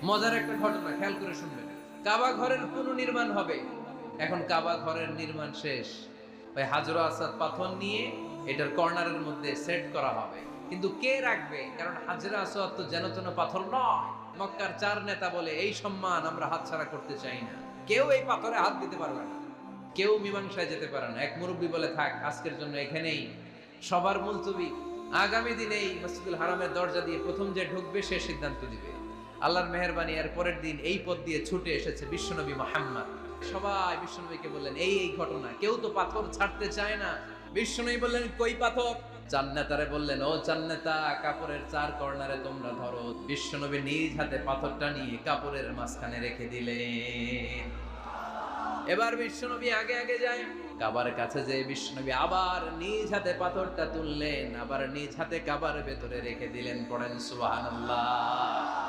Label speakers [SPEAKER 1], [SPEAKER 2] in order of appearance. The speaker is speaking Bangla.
[SPEAKER 1] মজার একটা ঘটনা খেয়াল করে শুনবেন। কাবা ঘরের পুনর্নির্মাণ হবে। এখন কাবা ঘরের নির্মাণ শেষ, ওই হাজর আসাদ পাথর নিয়ে এটার কর্নারের মধ্যে সেট করা হবে। কিন্তু কে রাখবে? কারণ হাজর আসাদ তো যেন তেন পাথর নয়। মক্কার 4 নেতা বলে এই সম্মান আমরা হাতছাড়া করতে চাই না, কেউ এই পাথরে হাত দিতে পারবে না, কেউ মীমাংসায় যেতে পারে না। এক মুরব্বী বলে, থাক আজকের জন্য এখানেই সবার মুলতবি, আগামী দিনেই মসজিদুল হারামের দরজা দিয়ে প্রথম যে ঢুকবে সে সিদ্ধান্ত দিবে। আল্লাহর মেহেরবানি, এর পরের দিন এই পথ দিয়ে ছুটে এসেছে বিশ্বনবী মুহাম্মদ। সবাই বিশ্বনবীকে বললেন এই এই ঘটনা, কেউ তো পাথর ছাড়তে চায় না। বিশ্বনবী বললেন কই পাথর? জান্নাতারে বললেন ও জান্নাতা, কাপড়ের 4 কর্নারে তোমরা ধরো। বিশ্বনবী নিজ হাতে পাথরটা নিয়ে কাপড়ের মাঝখানে রেখে দিলেন। এবার বিশ্বনবী আগে আগে যায়, কাবার কাছে যে বিশ্বনবী আবার নিজ হাতে পাথরটা তুললেন, আবার নিজ হাতে কাবার ভেতরে রেখে দিলেন। পড়েন সুবহানাল্লাহ।